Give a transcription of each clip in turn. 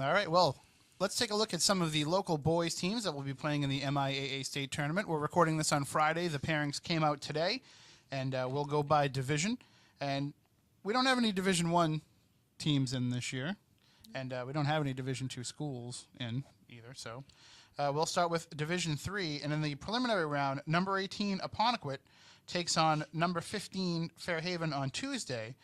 All right, well, let's take a look at some of the local boys teams that will be playing in the MIAA state tournament. We're recording this on Friday. The pairings came out today, and we'll go by division. And we don't have any Division I teams in this year, and we don't have any Division II schools in either. So we'll start with Division III, and in the preliminary round, number 18, Apponequet, takes on number 15, Fairhaven on Tuesday.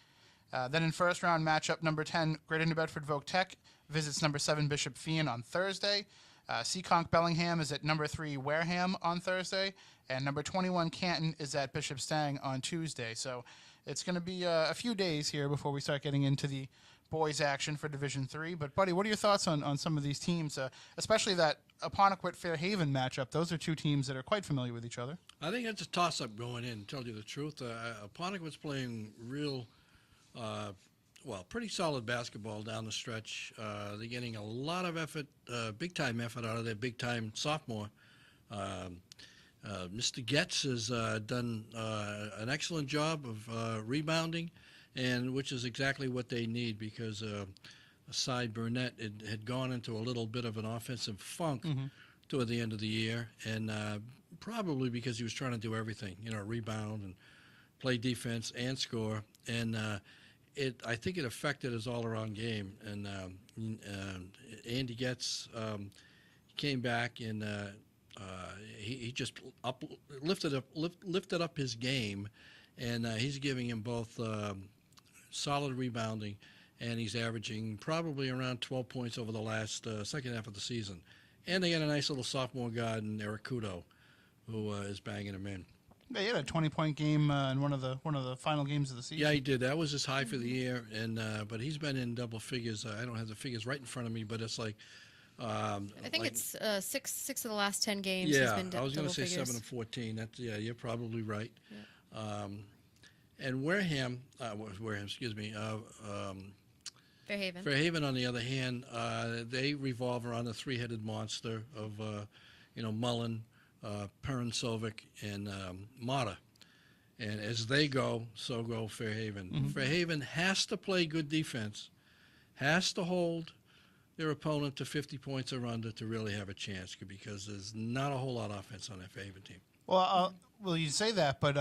Then in first round matchup, number 10, Greater New Bedford Voc-Tech visits number 7, Bishop Fien on Thursday. Seekonk Bellingham is at number 3, Wareham on Thursday. And number 21, Canton is at Bishop Stang on Tuesday. So it's going to be a few days here before we start getting into the boys action for Division III. But, Buddy, what are your thoughts on some of these teams, especially that Apponequet-Fairhaven matchup? Those are two teams that are quite familiar with each other. I think it's a toss-up going in, to tell you the truth. Apponequet's playing real pretty solid basketball down the stretch. They're getting a lot of effort, big-time effort out of their big-time sophomore. Mr. Getz has done an excellent job of rebounding, and which is exactly what they need because Cy Burnett had gone into a little bit of an offensive funk toward the end of the year, and probably because he was trying to do everything, rebound and play defense and score, and I think it affected his all-around game. And Andy Getz came back and he just lifted up his game, and he's giving him both solid rebounding, and he's averaging probably around 12 points over the last second half of the season. And they got a nice little sophomore guard in Eric Kudo, who is banging him in. Yeah, he had a 20-point game in one of the final games of the season. Yeah, he did. That was his high for the year, and but he's been in double figures. I don't have the figures right in front of me, but it's like I think it's six of the last 10 games. Yeah, has been I was going to say figures. 7 and 14. You're probably right. Yeah. And Wareham, Fairhaven, on the other hand, they revolve around the three-headed monster of Mullen, Perensovic, and Mata. And as they go, so go Fairhaven. Fairhaven has to play good defense, has to hold their opponent to 50 points or under to really have a chance, because there's not a whole lot of offense on that Fairhaven team. Well, you say that, but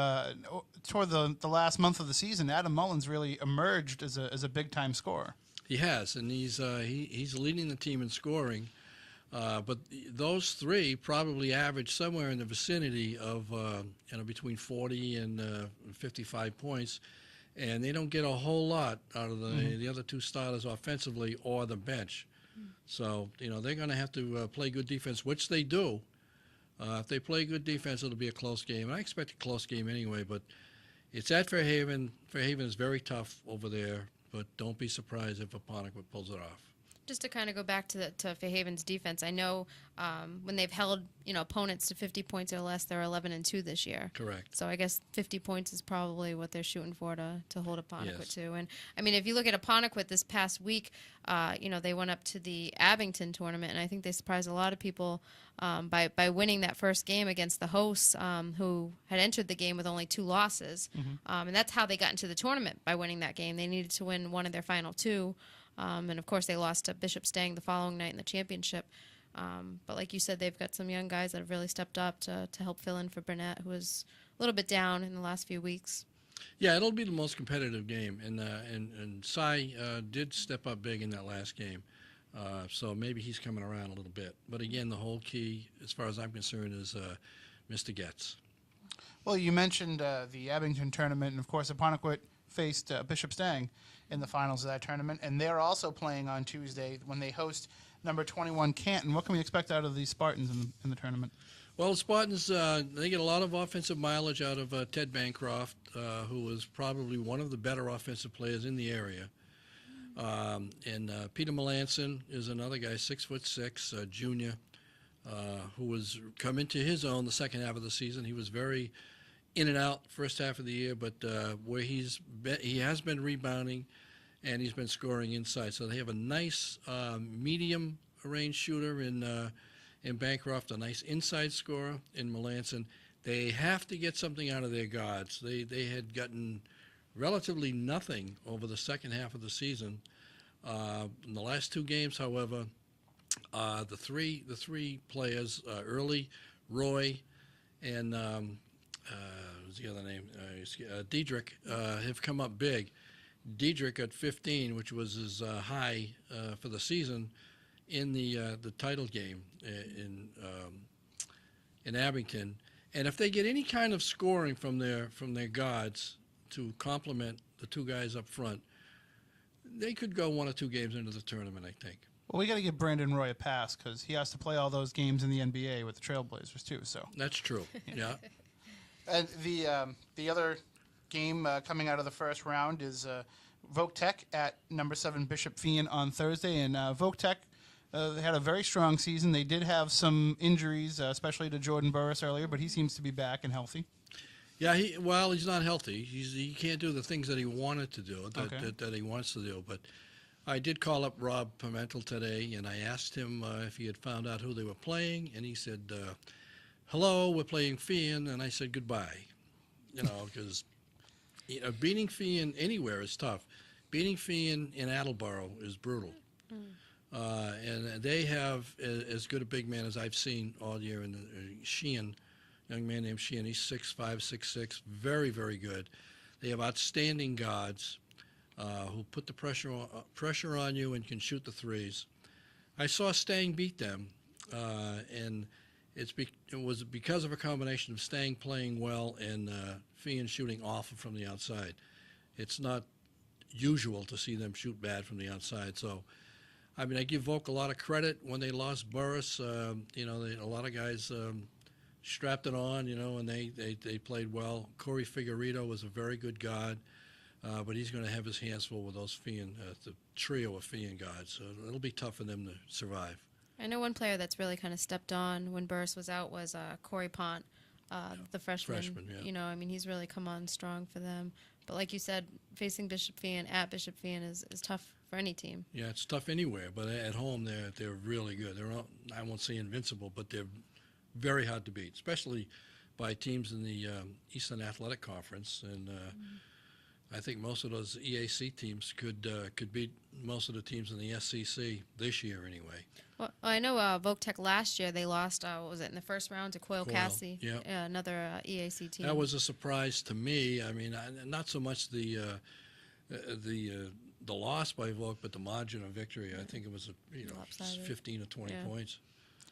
toward the last month of the season, Adam Mullins really emerged as a big-time scorer. He has, and he's leading the team in scoring. But those three probably average somewhere in the vicinity of between 40 and 55 points, and they don't get a whole lot out of the other two starters offensively or the bench. So they're going to have to play good defense, which they do. If they play good defense, it'll be a close game. And I expect a close game anyway, but it's at Fairhaven. Fairhaven is very tough over there, but don't be surprised if Apponequet pulls it off. Just to kind of go back to Fairhaven's defense, I know when they've held opponents to 50 points or less, they're 11-2 this year. Correct. So I guess 50 points is probably what they're shooting for to hold Apponequet Yes. to. And I mean, if you look at Apponequet this past week, they went up to the Abington tournament, and I think they surprised a lot of people by winning that first game against the hosts, who had entered the game with only 2 losses, and that's how they got into the tournament, by winning that game. They needed to win one of their final 2. And, of course, they lost to Bishop Stang the following night in the championship. But like you said, they've got some young guys that have really stepped up to help fill in for Burnett, who was a little bit down in the last few weeks. Yeah, it'll be the most competitive game. And Cy did step up big in that last game. So maybe he's coming around a little bit. But, again, the whole key, as far as I'm concerned, is Mr. Getz. Well, you mentioned the Abington tournament, and, of course, Apponequet faced Bishop Stang in the finals of that tournament, and they're also playing on Tuesday when they host number 21 Canton. What can we expect out of these Spartans in the tournament? Well, the Spartans, they get a lot of offensive mileage out of Ted Bancroft, who is probably one of the better offensive players in the area. And Peter Melanson is another guy, 6'6", junior, who has come into his own the second half of the season. He was very in and out first half of the year, but where he has been rebounding, and he's been scoring inside. So they have a nice medium range shooter in Bancroft, a nice inside scorer in Melanson. They have to get something out of their guards. They had gotten relatively nothing over the second half of the season, In the last 2 games, however, the three players, Early, Roy, and what's the other name? Diedrich, have come up big. Diedrich at 15, which was his high for the season in the title game in Abington. And if they get any kind of scoring from their guards to complement the 2 guys up front, they could go 1 or 2 games into the tournament, I think. Well, we got to give Brandon Roy a pass because he has to play all those games in the NBA with the Trailblazers too. So That's true. Yeah. And the other game coming out of the first round is Voc-Tech at number 7 Bishop Fien on Thursday, and Voc-Tech they had a very strong season. They did have some injuries, especially to Jordan Burris earlier, but he seems to be back and healthy. Yeah, he's not healthy. He can't do the things that he wanted to do, that he wants to do. But I did call up Rob Pimentel today, and I asked him if he had found out who they were playing, and he said, hello, we're playing Fien, and I said goodbye. Because beating Fien anywhere is tough. Beating Fien in Attleboro is brutal. And they have as good a big man as I've seen all year in Sheehan, young man named Sheehan. He's 6'5", 6'6", very, very good. They have outstanding guards who put the pressure on you and can shoot the threes. I saw Stang beat them, and it was because of a combination of Stang playing well and Fien shooting awful from the outside. It's not usual to see them shoot bad from the outside, so I give Voc a lot of credit. When they lost Burris, a lot of guys strapped it on, and they played well. Corey Figueredo was a very good guard, but he's going to have his hands full with those Fien, the trio of Fien guards. So it'll be tough for them to survive. I know one player that's really kind of stepped on when Burris was out was Corey Pont, the freshman. Yeah. He's really come on strong for them. But like you said, facing Bishop Fien at Bishop Fien is tough for any team. Yeah, it's tough anywhere, but at home they're really good. I won't say invincible, but they're very hard to beat, especially by teams in the Eastern Athletic Conference. And I think most of those EAC teams could beat most of the teams in the SEC this year anyway. Well, I know Voc-Tech last year they lost, what was it, in the first round to Coyle Cassie, yeah. Another EAC team. That was a surprise to me. Not so much the loss by Voc, but the margin of victory. I think it was 15 or 20 points.